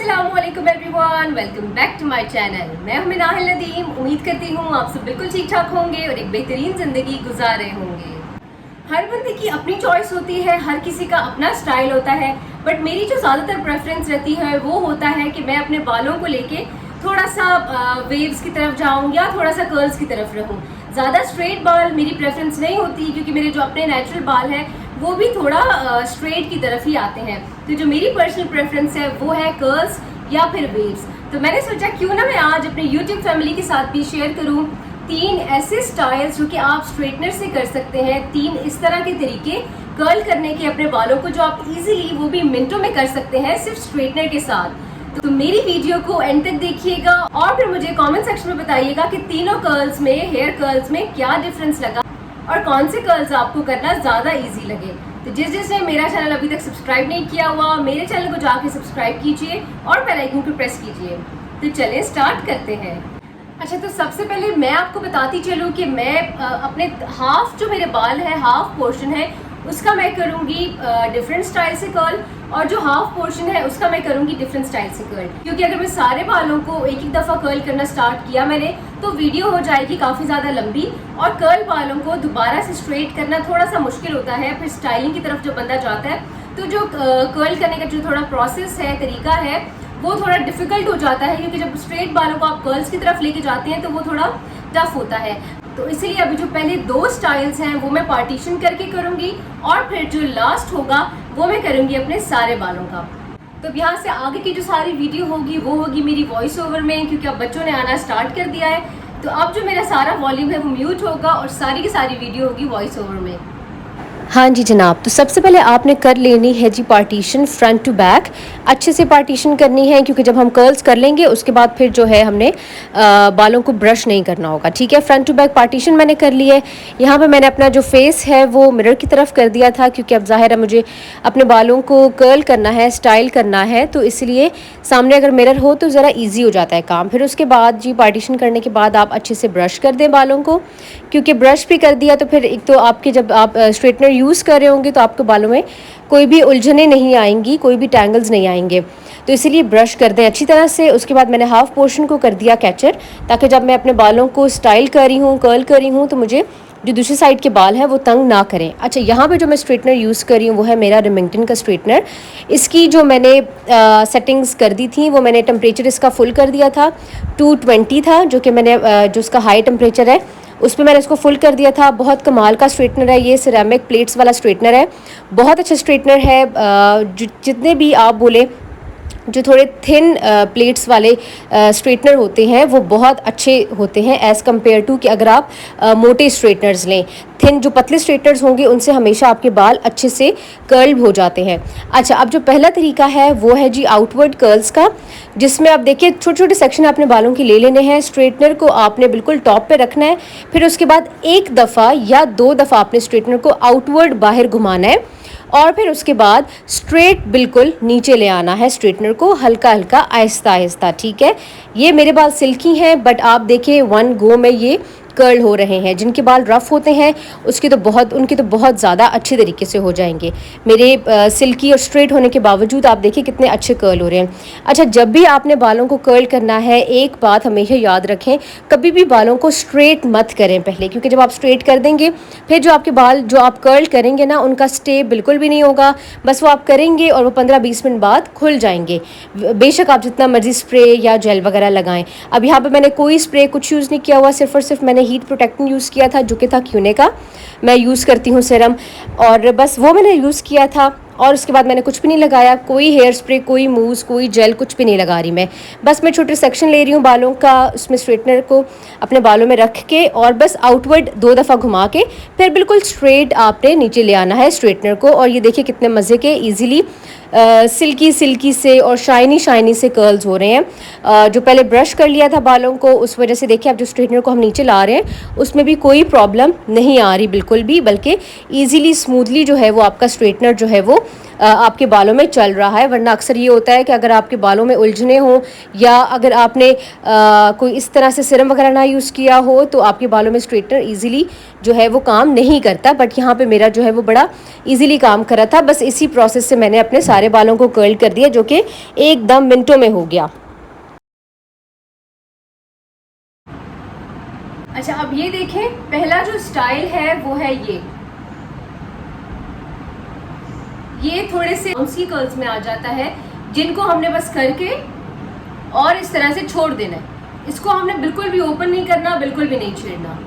अस्सलामुअलैकुम everyone, welcome back to my channel. मैं हूं मिनाहिल नदीम। उम्मीद करती हूँ आप सब बिल्कुल ठीक ठाक होंगे और एक बेहतरीन ज़िंदगी गुजार रहे होंगे। हर बंदे की अपनी चॉइस होती है, हर किसी का अपना स्टाइल होता है, बट मेरी जो ज़्यादातर प्रेफरेंस रहती है वो होता है कि मैं अपने बालों को लेके थोड़ा सा वेव्स की तरफ जाऊँ या थोड़ा सा कर्ल्स की तरफ रहूँ। ज़्यादा स्ट्रेट बाल मेरी प्रेफरेंस नहीं होती, क्योंकि मेरे जो अपने नेचुरल बाल हैं वो भी थोड़ा स्ट्रेट की तरफ ही आते हैं। तो जो मेरी पर्सनल प्रेफरेंस है वो है कर्ल्स या फिर वेव्स। तो मैंने सोचा क्यों ना मैं आज अपने यूट्यूब फैमिली के साथ भी शेयर करूं 3 ऐसे स्टाइल्स जो कि आप स्ट्रेटनर से कर सकते हैं। 3 इस तरह के तरीके कर्ल करने के अपने बालों को जो आप इजीली वो भी मिनटों में कर सकते हैं सिर्फ स्ट्रेटनर के साथ। तो मेरी वीडियो को एंड तक देखिएगा और फिर मुझे कमेंट सेक्शन में बताइएगा कि तीनों कर्ल्स में, हेयर कर्ल्स में क्या डिफरेंस लगा और कौन से कर्ल्स आपको करना ज़्यादा इजी लगे। तो जिसने मेरा चैनल अभी तक सब्सक्राइब नहीं किया हुआ, मेरे चैनल को जाके सब्सक्राइब कीजिए और बेल आइकन को प्रेस कीजिए। तो चलें स्टार्ट करते हैं। अच्छा, तो सबसे पहले मैं आपको बताती चलूँ कि मैं अपने हाफ जो मेरे बाल है, हाफ पोर्शन है, उसका मैं करूँगी डिफरेंट स्टाइल से कर्ल, और जो हाफ पोर्शन है उसका मैं करूँगी डिफरेंट स्टाइल से कर्ल। क्योंकि अगर मैं सारे बालों को एक एक दफ़ा कर्ल करना स्टार्ट किया मैंने तो वीडियो हो जाएगी काफ़ी ज़्यादा लंबी, और कर्ल बालों को दोबारा से स्ट्रेट करना थोड़ा सा मुश्किल होता है। फिर स्टाइलिंग की तरफ जब बंदा जाता है तो जो कर्ल करने का जो थोड़ा प्रोसेस है, तरीका है, वो थोड़ा डिफ़िकल्ट हो जाता है, क्योंकि जब स्ट्रेट बालों को आप कर्ल्स की तरफ लेके जाते हैं तो वो थोड़ा टफ होता है। तो इसलिए अभी जो पहले 2 स्टाइल्स हैं वो मैं पार्टीशन करके करूँगी, और फिर जो लास्ट होगा वो मैं करूँगी अपने सारे बालों का। तो अब यहाँ से आगे की जो सारी वीडियो होगी वो होगी मेरी वॉइस ओवर में, क्योंकि अब बच्चों ने आना स्टार्ट कर दिया है। तो अब जो मेरा सारा वॉल्यूम है वो म्यूट होगा और सारी की सारी वीडियो होगी वॉइस ओवर में। हाँ जी जनाब, तो सबसे पहले आपने कर लेनी है जी पार्टीशन फ्रंट टू बैक। अच्छे से पार्टीशन करनी है, क्योंकि जब हम कर्ल्स कर लेंगे उसके बाद फिर जो है हमने बालों को ब्रश नहीं करना होगा। ठीक है, फ्रंट टू बैक पार्टीशन मैंने कर ली है। यहाँ पे मैंने अपना जो फेस है वो मिरर की तरफ कर दिया था, क्योंकि अब ज़ाहिर है मुझे अपने बालों को कर्ल करना है, स्टाइल करना है, तो इसलिए सामने अगर मिरर हो तो ज़रा ईजी हो जाता है काम। फिर उसके बाद जी पार्टीशन करने के बाद आप अच्छे से ब्रश कर दें बालों को, क्योंकि ब्रश भी कर दिया तो फिर एक तो आपके जब आप स्ट्रेटनर यूज़ कर रहे होंगे तो आपके बालों में कोई भी उलझने नहीं आएंगी, कोई भी टैंगल्स नहीं आएंगे, तो इसीलिए ब्रश कर दें अच्छी तरह से। उसके बाद मैंने हाफ पोर्शन को कर दिया कैचर, ताकि जब मैं अपने बालों को स्टाइल कर रही हूँ, कर्ल कर रही हूँ, तो मुझे जो दूसरी साइड के बाल हैं वो तंग ना करें। अच्छा, यहाँ पे जो मैं स्ट्रेटनर यूज़ कर रही हूँ वो है मेरा रिमिंगटन का स्ट्रेटनर। इसकी जो मैंने सेटिंग्स कर दी थी वो मैंने टेम्परेचर इसका फुल कर दिया था, 220 था, जो कि मैंने जो उसका हाई टेम्परेचर है उस पर मैंने इसको फुल कर दिया था। बहुत कमाल का स्ट्रेटनर है ये, सिरेमिक प्लेट्स वाला स्ट्रेटनर है, बहुत अच्छा स्ट्रेटनर है। जितने भी आप बोले जो थोड़े थिन प्लेट्स वाले स्ट्रेटनर होते हैं वो बहुत अच्छे होते हैं एज़ कम्पेयर टू कि अगर आप मोटे स्ट्रेटनर्स लें। थिन जो पतले स्ट्रेटनर्स होंगे उनसे हमेशा आपके बाल अच्छे से कर्ल हो जाते हैं। अच्छा, अब जो पहला तरीका है वो है जी आउटवर्ड कर्ल्स का, जिसमें आप देखिए छोटे छोटे सेक्शन अपने बालों के ले लेने हैं। स्ट्रेटनर को आपने बिल्कुल टॉप पे रखना है, फिर उसके बाद 1 दफ़ा या 2 दफ़ा आपने स्ट्रेटनर को आउटवर्ड बाहर घुमाना है, और फिर उसके बाद स्ट्रेट बिल्कुल नीचे ले आना है स्ट्रेटनर को, हल्का हल्का आहिस्ता आहिस्ता। ठीक है, ये मेरे बाल सिल्की हैं, बट आप देखिए 1 गो में ये कर्ल हो रहे हैं। जिनके बाल रफ़ होते हैं उनके तो बहुत ज़्यादा अच्छे तरीके से हो जाएंगे। मेरे सिल्की और स्ट्रेट होने के बावजूद आप देखिए कितने अच्छे कर्ल हो रहे हैं। अच्छा, जब भी आपने बालों को कर्ल करना है एक बात हमेशा याद रखें, कभी भी बालों को स्ट्रेट मत करें पहले, क्योंकि जब आप स्ट्रेट कर देंगे फिर जो आपके बाल जो आप कर्ल करेंगे ना उनका स्टे बिल्कुल भी नहीं होगा। बस वो आप करेंगे और वो 15-20 मिनट बाद खुल जाएंगे, बेशक आप जितना मर्जी स्प्रे या जेल वगैरह लगाएं। अब यहाँ पर मैंने कोई स्प्रे कुछ यूज़ नहीं किया हुआ, सिर्फ और सिर्फ मैंने हीट प्रोटेक्टेंट यूज़ किया था, जो कि था क्यूने का। मैं यूज़ करती हूँ सीरम, और बस वो मैंने यूज़ किया था, और उसके बाद मैंने कुछ भी नहीं लगाया, कोई हेयर स्प्रे, कोई मूव, कोई जेल, कुछ भी नहीं लगा रही मैं। बस मैं छोटे सेक्शन ले रही हूँ बालों का, उसमें स्ट्रेटनर को अपने बालों में रख के और बस आउटवर्ड 2 दफ़ा घुमा के फिर बिल्कुल स्ट्रेट आपने नीचे ले आना है स्ट्रेटनर को। और ये देखिए कितने मज़े के ईजीली सिल्की सिल्की से और शाइनी शाइनी से कर्ल्स हो रहे हैं। जो पहले ब्रश कर लिया था बालों को, उस वजह से देखिए अब जो स्ट्रेटनर को हम नीचे ला रहे हैं उसमें भी कोई प्रॉब्लम नहीं आ रही बिल्कुल भी, बल्कि ईजीली स्मूथली जो है वो आपका स्ट्रेटनर जो है वो आपके बालों में चल रहा है। वरना अक्सर ये होता है कि अगर आपके बालों में उलझने हों या अगर आपने कोई इस तरह से सीरम वगैरह ना यूज़ किया हो तो आपके बालों में स्ट्रेटनर ईजिली जो है वो काम नहीं करता। बट यहाँ पे मेरा जो है वो बड़ा ईजिली काम कर रहा था। बस इसी प्रोसेस से मैंने अपने सारे बालों को कर्ल कर दिया, जो कि एकदम मिनटों में हो गया। अच्छा, अब ये देखें, पहला जो स्टाइल है वो है ये थोड़े से बाउंसी कर्ल्स में आ जाता है, जिनको हमने बस करके और इस तरह से छोड़ देना है। इसको हमने बिल्कुल भी ओपन नहीं करना, बिल्कुल भी नहीं छेड़ना।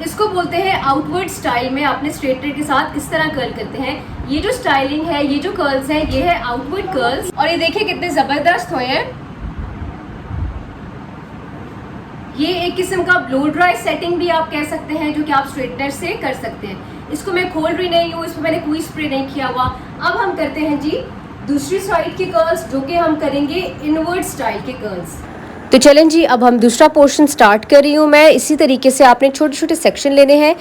इसको बोलते हैं आउटवर्ड स्टाइल में आपने स्ट्रेटनर के साथ इस तरह कर्ल करते हैं। ये जो स्टाइलिंग है, ये जो कर्ल्स है, ये है आउटवर्ड कर्ल्स। और ये देखिए कितने जबरदस्त हुए हैं। ये एक किस्म का ब्लो ड्राई सेटिंग भी आप कह सकते हैं, जो कि आप स्ट्रेटनर से कर सकते हैं। इसको मैं खोल रही नहीं हूँ, इसमें मैंने कोई स्प्रे नहीं किया हुआ। अब हम करते हैं जी दूसरी साइड के कर्ल्स, जो कि हम करेंगे इनवर्ड स्टाइल के कर्ल्स। तो चलें जी, अब हम दूसरा पोर्शन स्टार्ट कर रही हूँ मैं। इसी तरीके से आपने छोटे छोटे सेक्शन लेने हैं।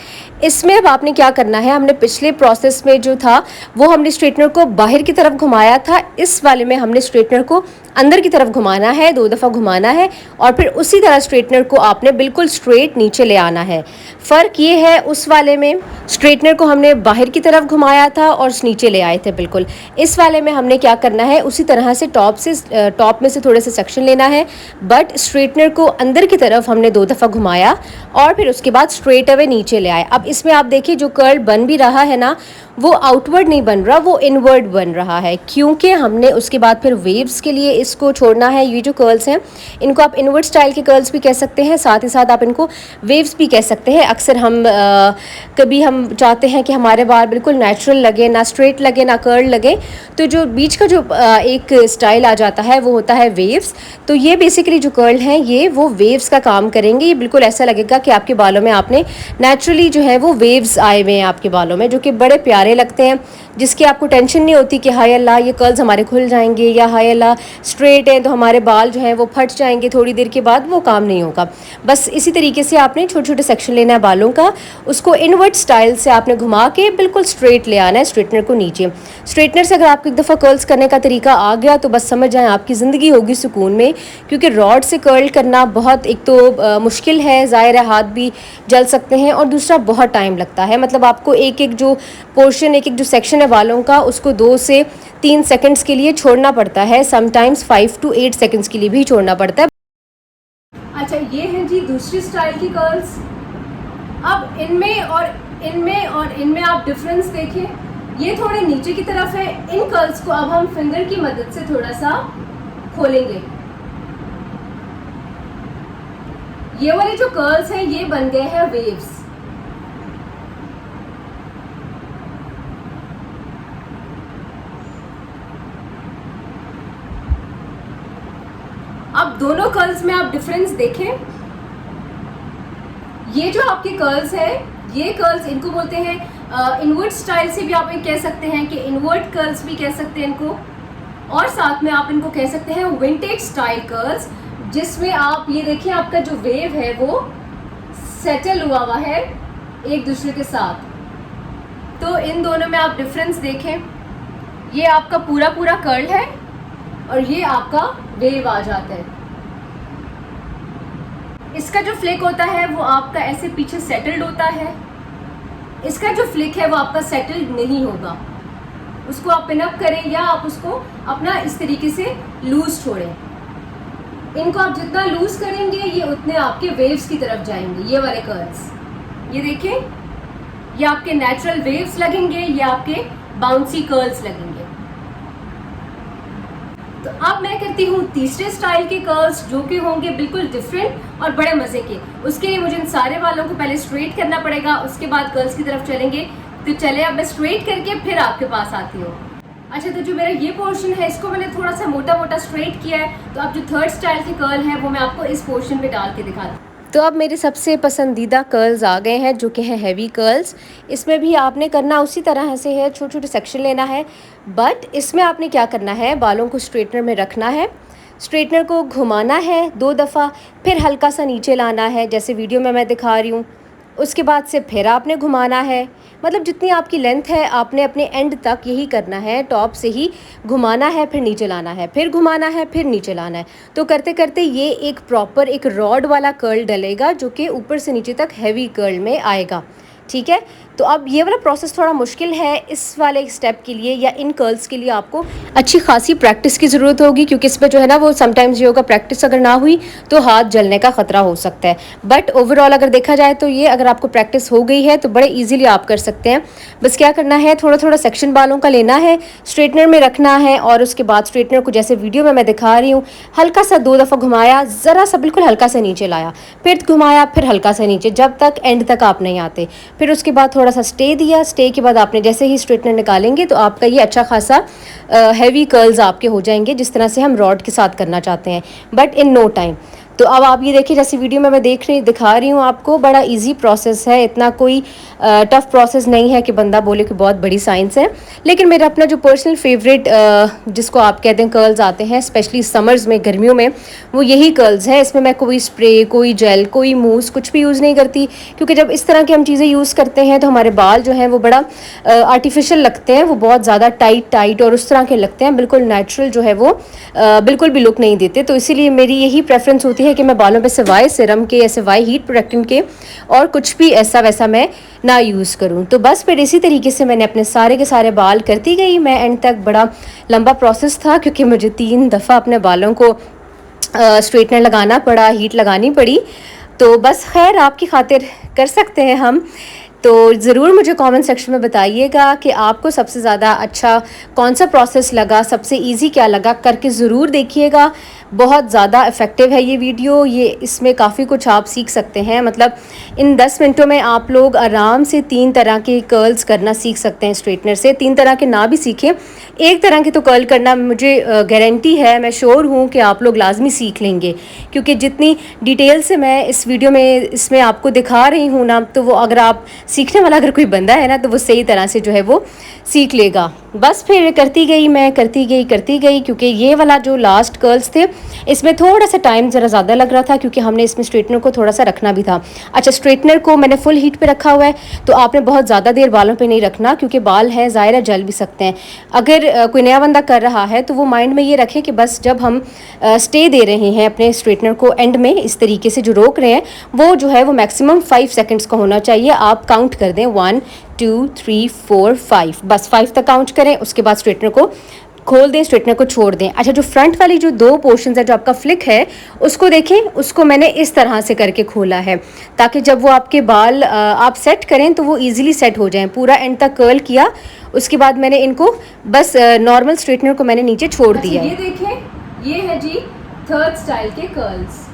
इसमें अब आपने क्या करना है, हमने पिछले प्रोसेस में जो था वो हमने स्ट्रेटनर को बाहर की तरफ घुमाया था। इस वाले में हमने स्ट्रेटनर को अंदर की तरफ घुमाना है, 2 दफ़ा घुमाना है और फिर उसी तरह स्ट्रेटनर को आपने बिल्कुल स्ट्रेट नीचे ले आना है। फ़र्क ये है, उस वाले में स्ट्रेटनर को हमने बाहर की तरफ घुमाया था और नीचे ले आए थे बिल्कुल। इस वाले में हमने क्या करना है, उसी तरह से टॉप में से थोड़े से सेक्शन लेना है, बट स्ट्रेटनर को अंदर की तरफ हमने 2 दफ़ा घुमाया और फिर उसके बाद स्ट्रेट अवे नीचे ले आए। अब इसमें आप देखिए जो कर्ल बन भी रहा है ना, वो आउटवर्ड नहीं बन रहा, वो इनवर्ड बन रहा है, क्योंकि हमने उसके बाद फिर वेव्स के लिए इसको छोड़ना है। ये जो कर्ल्स हैं, इनको आप इनवर्ड स्टाइल के कर्ल्स भी कह सकते हैं, साथ ही साथ आप इनको वेव्स भी कह सकते हैं। अक्सर हम कभी हम चाहते हैं कि हमारे बाल बिल्कुल नेचुरल लगे, ना स्ट्रेट लगे ना कर्ल लगे, तो जो बीच का जो एक स्टाइल आ जाता है वो होता है वेव्स। तो ये बेसिकली जो कर्ल हैं, ये वो वेव्स का काम करेंगे। ये बिल्कुल ऐसा लगेगा कि आपके बालों में आपने नेचुरली जो है वो वेव्स आए हुए हैं आपके बालों में, जो कि बड़े प्यारे लगते हैं, जिसकी आपको टेंशन नहीं होती कि हाय अल्लाह ये कर्ल्स हमारे खुल जाएंगे या हाय अल्लाह स्ट्रेट हैं तो हमारे बाल जो हैं वो फट जाएंगे थोड़ी देर के बाद। वो काम नहीं होगा। बस इसी तरीके से आपने छोटे छोटे सेक्शन लेना है बालों का, उसको इनवर्ट स्टाइल से आपने घुमा के बिल्कुल स्ट्रेट ले आना है स्ट्रेटनर को नीचे। स्ट्रेटनर से अगर आपको एक दफ़ा कर्ल्स करने का तरीका आ गया तो बस समझ जाएं आपकी ज़िंदगी होगी सुकून में, क्योंकि रॉड से कर्ल करना बहुत एक तो मुश्किल है, ज़ाहिर है हाथ भी जल सकते हैं, और दूसरा बहुत टाइम लगता है। मतलब आपको एक एक जो पोर्शन, एक एक जो सेक्शन है बालों का, उसको 2 से 3 सेकंड्स के लिए छोड़ना पड़ता है, समटाइम्स 5 to 8 सेकंड्स के लिए भी छोड़ना पड़ता है। अच्छा, ये है जी दूसरी स्टाइल की कर्ल्स। अब इनमें आप डिफरेंस देखें, ये थोड़े नीचे की तरफ है। इन कर्ल्स को अब हम फिंगर की मदद से थोड़ा सा खोलेंगे। ये वाले जो कर्ल्स हैं ये बन गए हैं वेव्स। अब दोनों कर्ल्स में आप डिफरेंस देखें। ये जो आपके कर्ल्स हैं, ये कर्ल्स इनको बोलते हैं इनवर्ट स्टाइल से भी आप कह सकते हैं कि इनवर्ट कर्ल्स भी कह सकते हैं इनको, और साथ में आप इनको कह सकते हैं विंटेज स्टाइल कर्ल्स, जिसमें आप ये देखिए आपका जो वेव है वो सेटल हुआ है एक दूसरे के साथ। तो इन दोनों में आप डिफरेंस देखें, ये आपका पूरा पूरा कर्ल है और ये आपका वेव आ जाता है। इसका जो फ्लिक होता है वो आपका ऐसे पीछे सेटल्ड होता है, इसका जो फ्लिक है वो आपका सेटल्ड नहीं होगा। उसको आप पिन अप करें या आप उसको अपना इस तरीके से लूज छोड़ें। इनको आप जितना लूज करेंगे ये उतने आपके वेव्स की तरफ जाएंगे। ये वाले कर्ल्स ये देखें, ये आपके नेचुरल वेव्स लगेंगे, ये आपके बाउंसी कर्ल्स लगेंगे। तो अब मैं करती हूँ तीसरे स्टाइल के कर्ल्स, जो कि होंगे बिल्कुल डिफरेंट और बड़े मजे के। उसके लिए मुझे इन सारे बालों को पहले स्ट्रेट करना पड़ेगा, उसके बाद कर्ल्स की तरफ चलेंगे। तो चले अब मैं स्ट्रेट करके फिर आपके पास आती हूँ। अच्छा, तो जो मेरा ये पोर्शन है इसको मैंने थोड़ा सा मोटा मोटा स्ट्रेट किया है। तो अब जो थर्ड स्टाइल के कर्ल है वो मैं आपको इस पोर्शन पे डाल के दिखाती हूँ। तो अब मेरे सबसे पसंदीदा कर्ल्स आ गए हैं, जो कि हैं हैवी कर्ल्स। इसमें भी आपने करना उसी तरह से है, छोटे छोटे सेक्शन लेना है, बट इसमें आपने क्या करना है, बालों को स्ट्रेटनर में रखना है, स्ट्रेटनर को घुमाना है 2 दफ़ा, फिर हल्का सा नीचे लाना है, जैसे वीडियो में मैं दिखा रही हूँ। उसके बाद से फिर आपने घुमाना है, मतलब जितनी आपकी लेंथ है आपने अपने एंड तक यही करना है, टॉप से ही घुमाना है, फिर नीचे लाना है, फिर घुमाना है, फिर नीचे लाना है। तो करते करते ये एक प्रॉपर एक रॉड वाला कर्ल डलेगा जो कि ऊपर से नीचे तक हैवी कर्ल में आएगा। ठीक है, तो अब ये वाला प्रोसेस थोड़ा मुश्किल है। इस वाले स्टेप के लिए या इन कर्ल्स के लिए आपको अच्छी खासी प्रैक्टिस की ज़रूरत होगी, क्योंकि इसमें जो है ना वो समटाइम्स ये होगा, प्रैक्टिस अगर ना हुई तो हाथ जलने का ख़तरा हो सकता है। बट ओवरऑल अगर देखा जाए तो ये अगर आपको प्रैक्टिस हो गई है तो बड़े ईजिली आप कर सकते हैं। बस क्या करना है, थोड़ा थोड़ा सेक्शन बालों का लेना है, स्ट्रेटनर में रखना है और उसके बाद स्ट्रेटनर को जैसे वीडियो में मैं दिखा रही हूँ हल्का सा 2 दफ़ा घुमाया, ज़रा सा बिल्कुल हल्का सा नीचे लाया, फिर घुमाया, फिर हल्का सा नीचे, जब तक एंड तक आप नहीं आते। फिर उसके बाद थोड़ा सा स्टे दिया, स्टे के बाद आपने जैसे ही स्ट्रेटनर निकालेंगे तो आपका ये अच्छा खासा हैवी कर्ल्स आपके हो जाएंगे, जिस तरह से हम रॉड के साथ करना चाहते हैं, बट इन नो टाइम। तो अब आप ये देखिए, जैसे वीडियो में मैं दिखा रही हूँ आपको, बड़ा इजी प्रोसेस है, इतना कोई टफ प्रोसेस नहीं है कि बंदा बोले कि बहुत बड़ी साइंस है। लेकिन मेरा अपना जो पर्सनल फेवरेट जिसको आप कहते हैं कर्ल्स आते हैं, स्पेशली समर्स में, गर्मियों में, वो यही कर्ल्स है। इसमें मैं कोई स्प्रे, कोई जेल, कोई मूस कुछ भी यूज़ नहीं करती, क्योंकि जब इस तरह की हम चीज़ें यूज़ करते हैं तो हमारे बाल जो हैं वो बड़ा आर्टिफिशियल लगते हैं, वो बहुत ज़्यादा टाइट और उस तरह के लगते हैं, बिल्कुल नेचुरल जो है वो बिल्कुल भी लुक नहीं देते। तो इसीलिए मेरी यही प्रेफरेंस होती है कि मैं बालों पे सिवाय सिरम के या सिवाय हीट प्रोटेक्टेंट के और कुछ भी ऐसा वैसा मैं ना यूज़ करूं। तो बस फिर इसी तरीके से मैंने अपने सारे के सारे बाल करती गई। मैं एंड तक, बड़ा लंबा प्रोसेस था क्योंकि मुझे 3 दफ़ा अपने बालों को स्ट्रेटनर लगाना पड़ा, हीट लगानी पड़ी। तो बस खैर आपकी खातिर कर सकते हैं हम। तो ज़रूर मुझे कमेंट सेक्शन में बताइएगा कि आपको सबसे ज़्यादा अच्छा कौन सा प्रोसेस लगा, सबसे इजी क्या लगा, करके ज़रूर देखिएगा। बहुत ज़्यादा इफ़ेक्टिव है ये वीडियो, ये इसमें काफ़ी कुछ आप सीख सकते हैं। मतलब इन 10 मिनटों में आप लोग आराम से 3 तरह के कर्ल्स करना सीख सकते हैं स्ट्रेटनर से। 3 तरह के ना भी सीखें, एक तरह के तो कर्ल करना मुझे गारंटी है, मैं श्योर हूँ कि आप लोग लाजमी सीख लेंगे, क्योंकि जितनी डिटेल से मैं इस वीडियो में इसमें आपको दिखा रही हूँ ना, तो वो अगर आप सीखने वाला अगर कोई बंदा है ना, तो वो सही तरह से जो है वो सीख लेगा। बस फिर करती गई, क्योंकि ये वाला जो लास्ट कर्ल्स थे इसमें थोड़ा सा टाइम ज़रा ज़्यादा लग रहा था, क्योंकि हमने इसमें स्ट्रेटनर को थोड़ा सा रखना भी था। अच्छा, स्ट्रेटनर को मैंने फुल हीट पे रखा हुआ है, तो आपने बहुत ज़्यादा देर बालों पे नहीं रखना, क्योंकि बाल हैं ज़ाहिर है जल भी सकते हैं। अगर कोई नया बंदा कर रहा है तो वो माइंड में ये रखें कि बस जब हम स्टे दे रहे हैं अपने स्ट्रेटनर को, एंड में इस तरीके से जो रोक रहे हैं वो जो है वो मैक्सिमम 5 सेकेंड्स का होना चाहिए। आप काउंट कर दें 1 2 3 4 5, बस 5 तक काउंट करें। उसके बाद स्ट्रेटनर को खोल दें, स्ट्रेटनर को छोड़ दें। अच्छा, जो फ्रंट वाली जो 2 पोर्शंस है, जो आपका फ्लिक है, उसको देखें, उसको मैंने इस तरह से करके खोला है, ताकि जब वो आपके बाल आप सेट करें तो वो इजीली सेट हो जाएं। पूरा एंड तक कर्ल किया, उसके बाद मैंने इनको बस नॉर्मल स्ट्रेटनर को मैंने नीचे छोड़ दिया। ये देखें, ये है जी 3rd स्टाइल के कर्ल्स।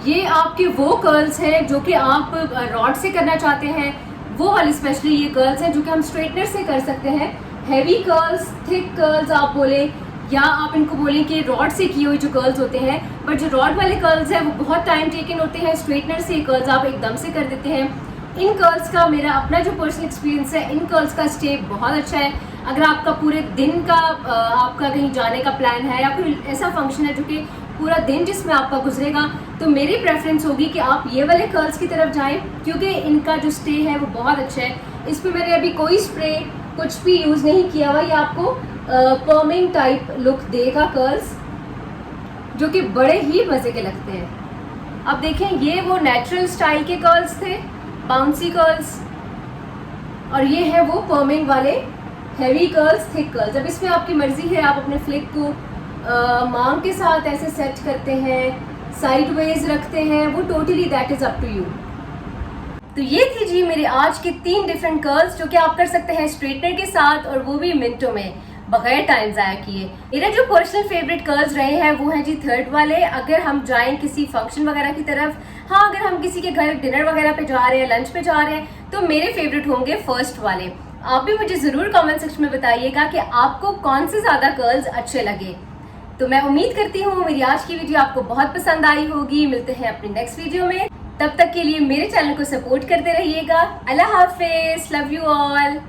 ये आपके वो कर्ल्स हैं जो कि आप रॉड से करना चाहते हैं, वो वाली स्पेशली ये कर्ल्स हैं जो कि हम स्ट्रेटनर से कर सकते हैं। हैवी कर्ल्स, थिक कर्ल्स आप बोले, या आप इनको बोलें कि रॉड से किए हुए जो कर्ल्स होते हैं, बट जो रॉड वाले कर्ल्स हैं वो बहुत टाइम टेकन होते हैं। स्ट्रेटनर से कर्ल्स आप एकदम से कर देते हैं। इन कर्ल्स का मेरा अपना जो पर्सनल एक्सपीरियंस है, इन कर्ल्स का स्टे बहुत अच्छा है। अगर आपका पूरे दिन का आपका कहीं जाने का प्लान है, या कोई ऐसा फंक्शन है जो कि पूरा दिन जिसमें आपका गुजरेगा, तो मेरी प्रेफरेंस होगी कि आप ये वाले कर्ल्स की तरफ जाएं, क्योंकि इनका जो स्टे है वो बहुत अच्छा है। इस पर मैंने अभी कोई स्प्रे कुछ भी यूज़ नहीं किया हुआ। ये आपको पर्मिंग टाइप लुक देगा कर्ल्स, जो कि बड़े ही मज़े के लगते हैं। अब देखें, ये वो नेचुरल स्टाइल के कर्ल्स थे, बाउंसी कर्ल्स, और ये है वो पर्मिंग वाले हैवी कर्ल्स, थिक कर्ल्स। अब इसमें आपकी मर्जी है, आप अपने फ्लिक को मांग के साथ ऐसे सेट करते हैं, साइडवेज रखते हैं, वो totally that is up to you. तो ये थी जी मेरे आज के 3 डिफरेंट कर्ल्स जो कि आप कर सकते हैं स्ट्रेटनर के साथ, और वो भी मिनटों में, बगैर टाइम ज़ाया किए। मेरा जो पर्सनल फेवरेट कर्ल्स रहे हैं वो हैं जी 3rd वाले। अगर हम जाएं किसी फंक्शन वगैरह की तरफ, हाँ अगर हम किसी के घर डिनर वगैरह पे जा रहे हैं, लंच पे जा रहे हैं, तो मेरे फेवरेट होंगे 1st वाले। आप भी मुझे ज़रूर कमेंट सेक्शन में बताइएगा कि आपको कौन से ज़्यादा कर्ल्स अच्छे लगे। तो मैं उम्मीद करती हूँ मेरी आज की वीडियो आपको बहुत पसंद आई होगी। मिलते हैं अपनी नेक्स्ट वीडियो में, तब तक के लिए मेरे चैनल को सपोर्ट करते रहिएगा। अल्लाह हाफिज़, लव यू ऑल।